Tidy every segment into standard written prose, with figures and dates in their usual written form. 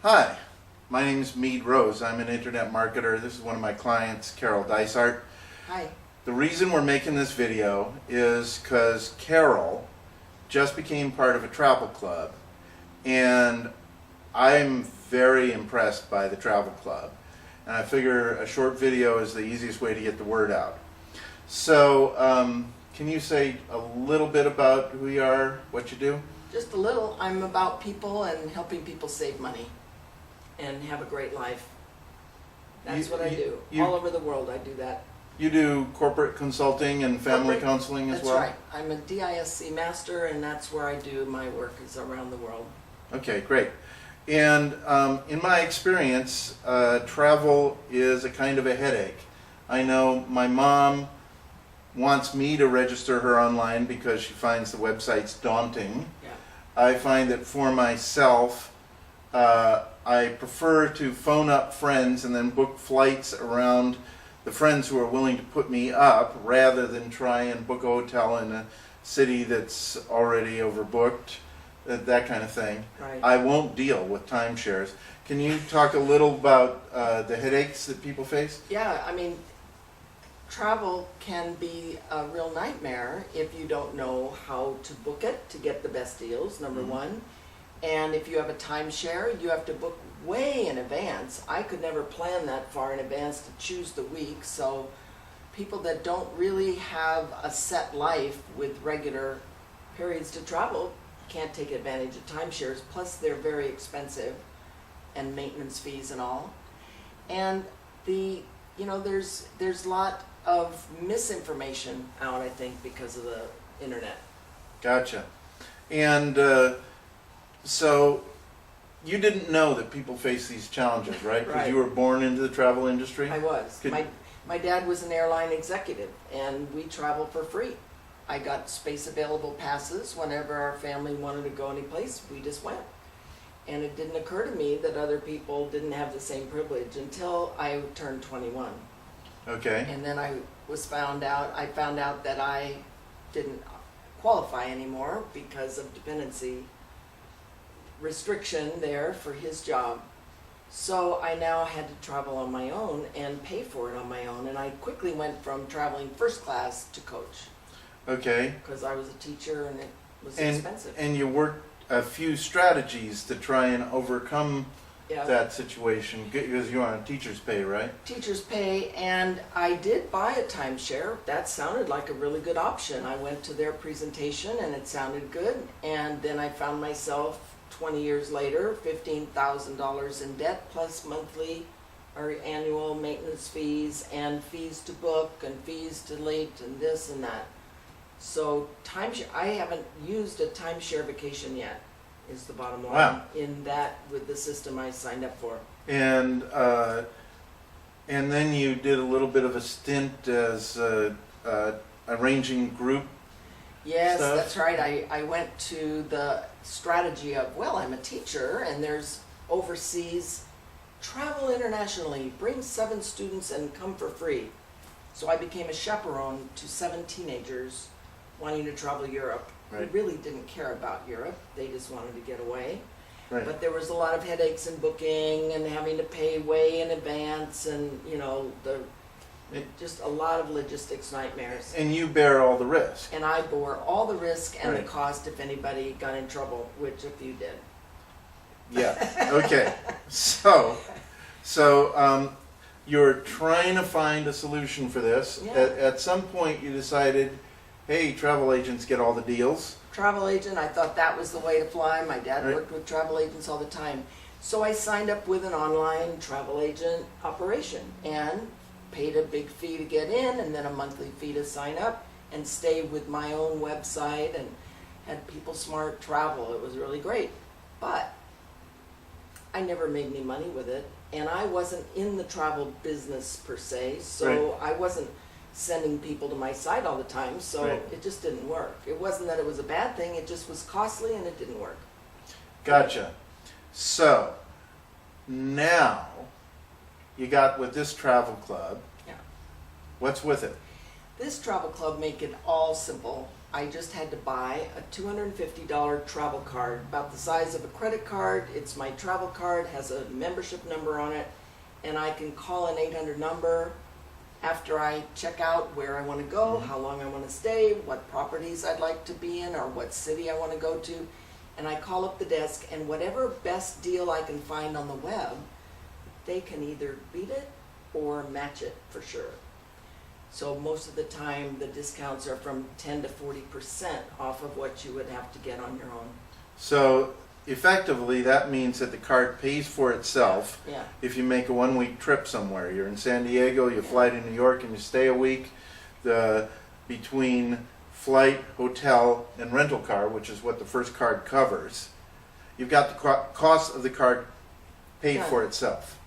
Hi, my name is Mead Rose. I'm an internet marketer. This is one of my clients, Carol Dysart. Hi. The reason we're making this video is because Carol just became part of a travel club, and I'm very impressed by the travel club. And I figure a short video is the easiest way to get the word out. So, can you say a little bit about who you are, what you do? Just a little. I'm about people and helping people save money and have a great life. That's what I do. All over the world I do that. You do corporate consulting and family counseling as well? That's right. I'm a DISC master, and that's where I do my work, is around the world. Okay, great. And in my experience, travel is a kind of a headache. I know my mom wants me to register her online because she finds the websites daunting. Yeah. I find that for myself, I prefer to phone up friends and then book flights around the friends who are willing to put me up rather than try and book a hotel in a city that's already overbooked, that kind of thing. Right. I won't deal with timeshares. Can you talk a little about the headaches that people face? Yeah, I mean, travel can be a real nightmare if you don't know how to book it to get the best deals, number one. And if you have a timeshare, you have to book way in advance. I could never plan that far in advance to choose the week, so people that don't really have a set life with regular periods to travel can't take advantage of timeshares. Plus they're very expensive, and maintenance fees and all. And there's a lot of misinformation out, I think, because of the internet. Gotcha. And so you didn't know that people face these challenges, right? Because you were born into the travel industry? I was. My dad was an airline executive, and we traveled for free. I got space available passes whenever our family wanted to go anyplace. We just went. And it didn't occur to me that other people didn't have the same privilege until I turned 21. Okay. And then I found out that I didn't qualify anymore because of dependency restriction there for his job. So I now had to travel on my own and pay for it on my own, and I quickly went from traveling first class to coach. Okay. Because I was a teacher and it was expensive. And you worked a few strategies to try and overcome that situation, because you're on teacher's pay, right? Teacher's pay, and I did buy a timeshare. That sounded like a really good option. I went to their presentation and it sounded good, and then I found myself 20 years later, $15,000 in debt, plus monthly or annual maintenance fees and fees to book and fees to late and this and that. So timeshare, I haven't used a timeshare vacation yet, is the bottom line. Wow. In that, with the system I signed up for. And then you did a little bit of a stint as arranging group. Yes, stuff. That's right. I went to the strategy of, well, I'm a teacher and there's overseas travel internationally, bring 7 students and come for free. So I became a chaperone to 7 teenagers wanting to travel Europe. Right. Who really didn't care about Europe. They just wanted to get away. Right. But there was a lot of headaches in booking and having to pay way in advance, and just a lot of logistics nightmares. And you bear all the risk. And I bore all the risk and Right. the cost if anybody got in trouble, which a few did. Yeah. Okay. So you're trying to find a solution for this. Yeah. At some point you decided, hey, travel agents get all the deals. Travel agent, I thought that was the way to fly. My dad Right. worked with travel agents all the time. So I signed up with an online travel agent operation and paid a big fee to get in, and then a monthly fee to sign up, and stay with my own website and had People Smart Travel. It was really great. But I never made any money with it, and I wasn't in the travel business per se, so Right. I wasn't sending people to my site all the time, so Right. it just didn't work. It wasn't that it was a bad thing, it just was costly and it didn't work. Gotcha. So now you got with this travel club. Yeah. What's with it? This travel club make it all simple. I just had to buy a $250 travel card, about the size of a credit card. It's my travel card, has a membership number on it, and I can call an 800 number after I check out where I want to go, how long I want to stay, what properties I'd like to be in, or what city I want to go to. And I call up the desk, and whatever best deal I can find on the web, they can either beat it or match it for sure. So most of the time, the discounts are from 10 to 40% off of what you would have to get on your own. So effectively, that means that the card pays for itself. Yeah. If you make a 1-week trip somewhere, you're in San Diego, you fly to New York, and you stay a week. Between flight, hotel, and rental car, which is what the first card covers, you've got the cost of the card paid Done. for itself.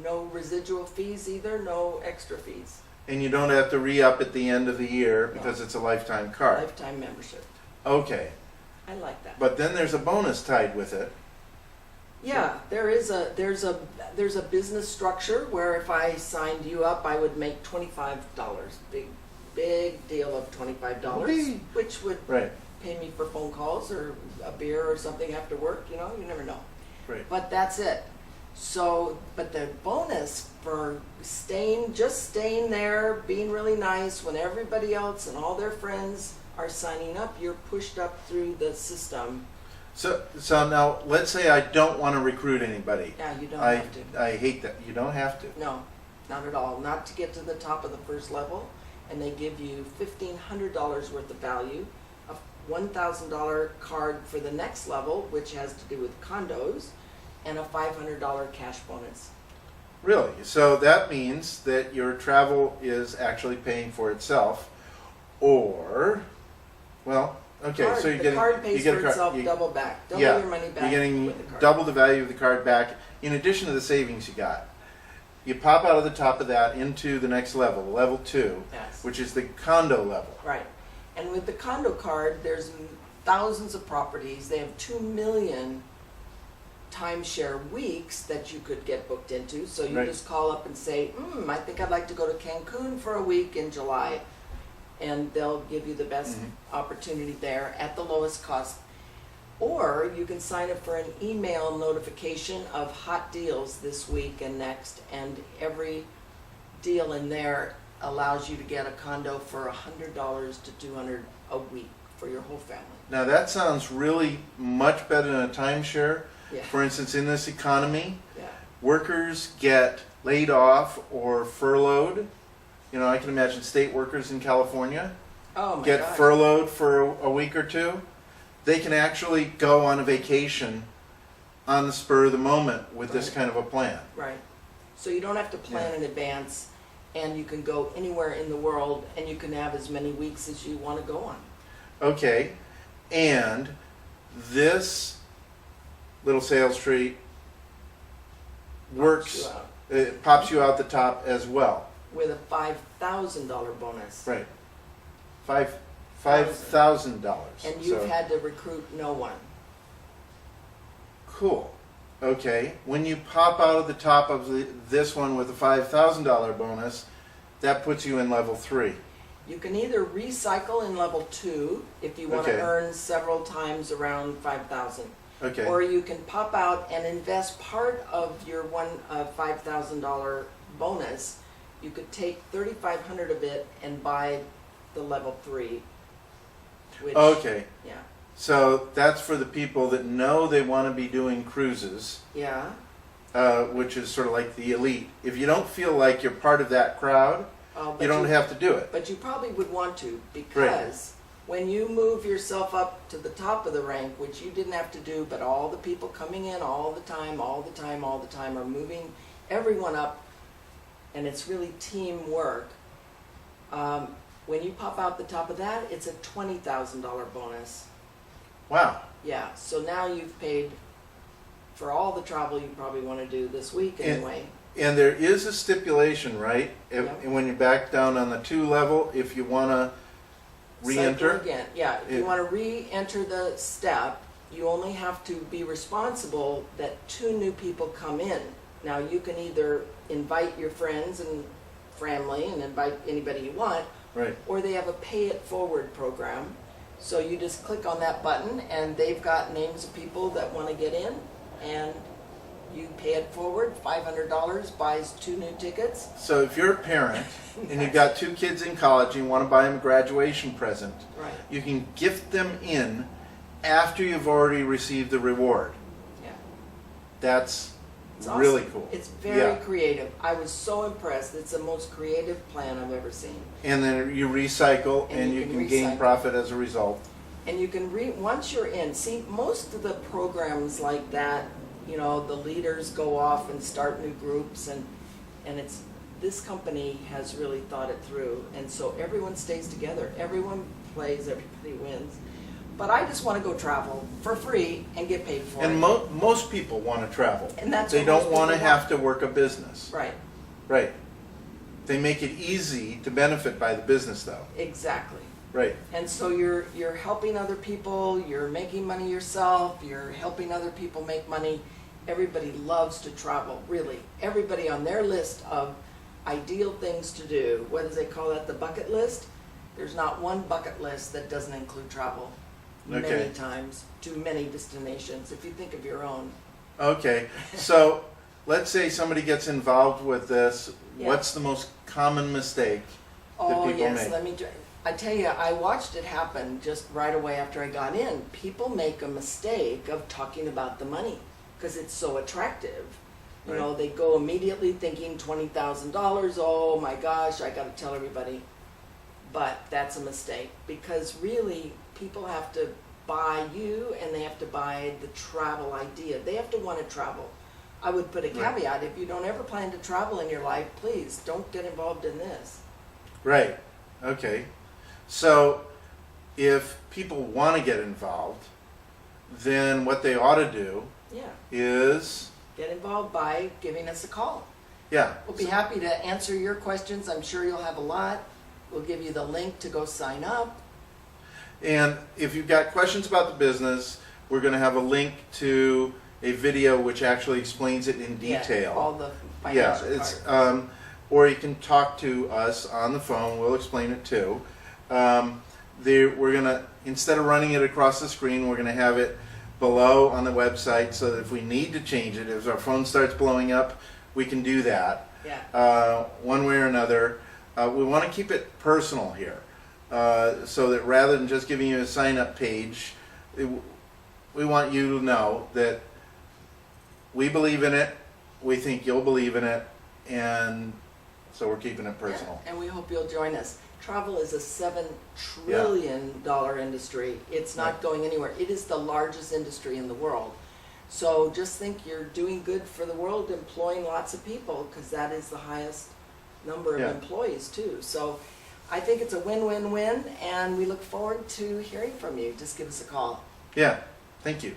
No residual fees either, no extra fees. And you don't have to re-up at the end of the year because it's a lifetime card. Lifetime membership. Okay, I like that. but then there's a bonus tied with it. Yeah, there's a business structure where if I signed you up, I would make $25. Big deal of $25, Whee! which would Right, pay me for phone calls or a beer or something after work, you never know. right. But that's it. So, but the bonus for just staying there, being really nice when everybody else and all their friends are signing up, you're pushed up through the system. So now, let's say I don't want to recruit anybody. Yeah, you don't I have to. I hate that. You don't have to. No, not at all. Not to get to the top of the first level, and they give you $1,500 worth of value, a $1,000 card for the next level, which has to do with condos, and a $500 cash bonus. Really? So that means that your travel is actually paying for itself, or, well, okay, so you're The getting card pays you get for a card, itself you- double back, double yeah, your money back you're getting with the card. double the value of the card back in addition to the savings you got. You pop out of the top of that into the next level, level 2, Yes. which is the condo level. Right. And with the condo card, there's thousands of properties. They have 2 million timeshare weeks that you could get booked into. So you Right. just call up and say, I think I'd like to go to Cancun for a week in July. And they'll give you the best opportunity there at the lowest cost. Or you can sign up for an email notification of hot deals this week and next. And every deal in there allows you to get a condo for $100 to $200 a week for your whole family. Now that sounds really much better than a timeshare. Yeah. For instance, in this economy, Yeah. workers get laid off or furloughed. I can imagine state workers in California Oh my get gosh. furloughed for a week or two. They can actually go on a vacation on the spur of the moment with this Right. kind of a plan. Right. So you don't have to plan Yeah. in advance, and you can go anywhere in the world, and you can have as many weeks as you want to go on. Okay, and this little sales tree works, You out it pops you out the top as well. with a $5,000 bonus. Right. $5,000. And you've had to recruit no one. Cool. Okay. When you pop out of the top of this one with a $5,000 bonus, that puts you in level 3. You can either recycle in level 2 if you want Okay. to earn several times around 5,000. Okay. Or you can pop out and invest part of your $5,000 bonus. You could take $3,500 of it and buy the level 3. Which, Okay. Yeah. So that's for the people that know they want to be doing cruises, Yeah. which is sort of like the elite. If you don't feel like you're part of that crowd, But you don't have to do it. But you probably would want to, because when you move yourself up to the top of the rank, which you didn't have to do, but all the people coming in all the time are moving everyone up, and it's really teamwork. When you pop out the top of that, it's a $20,000 bonus. Wow. Yeah, so now you've paid for all the travel you probably want to do this week anyway. And there is a stipulation, right? Yep. When you're back down on the 2 level, if you want to re-enter. Cycle again. Yeah, if you want to re-enter the step, you only have to be responsible that 2 new people come in. Now you can either invite your friends and family and invite anybody you want, Right. or they have a pay it forward program. So you just click on that button and they've got names of people that want to get in, and you pay it forward, $500 buys 2 new tickets. So if you're a parent and you've got 2 kids in college and you want to buy them a graduation present, Right. you can gift them in after you've already received the reward. Yeah. That's It's awesome. really cool. It's very creative. I was so impressed. It's the most creative plan I've ever seen. And then you recycle And and you you can can gain recycle. profit as a result. And you can once you're in, see, most of the programs like that, you know, the leaders go off and start new groups, and it's, this company has really thought it through, and so everyone stays together, everyone plays, everybody wins. But I just want to go travel for free and get paid for And it. most people want to travel. And that's they what don't most want to people have to work a business. Right, Right. They make it easy to benefit by the business though. exactly. Right. And so you're helping other people, you're making money yourself, you're helping other people make money. Everybody loves to travel, really. Everybody on their list of ideal things to do, what do they call that, the bucket list? There's not one bucket list that doesn't include travel. Okay. Many times, to many destinations, if you think of your own. Okay. So let's say somebody gets involved with this. Yeah. What's the most common mistake that Oh, people yes, make? let me, I tell you, I watched it happen just right away after I got in. People make a mistake of talking about the money because it's so attractive. You Right. know, they go immediately thinking $20,000, oh my gosh, I gotta tell everybody. But that's a mistake, because really, people have to buy you and they have to buy the travel idea. They have to want to travel. I would put a Right. caveat, if you don't ever plan to travel in your life, please don't get involved in this. Right. Okay. So if people want to get involved, then what they ought to do Yeah. is, Get involved by giving us a call. yeah. We'll be happy to answer your questions. I'm sure you'll have a lot. We'll give you the link to go sign up. And if you've got questions about the business, we're going to have a link to a video which actually explains it in detail. Yeah, all the Yeah, financial it's part. or you can talk to us on the phone. We'll explain it too. We're gonna, instead of running it across the screen, we're gonna have it below on the website, so that if we need to change it, if our phone starts blowing up, we can do that. Yeah. One way or another. We want to keep it personal here, so that rather than just giving you a sign-up page, we want you to know that we believe in it, we think you'll believe in it, and so we're keeping it personal. Yeah, and we hope you'll join us. Travel is a $7 trillion industry. It's not Right. going anywhere. It is the largest industry in the world. So just think you're doing good for the world, employing lots of people, because that is the highest number of Yeah. employees too. So I think it's a win-win-win, and we look forward to hearing from you. Just give us a call. Yeah, thank you.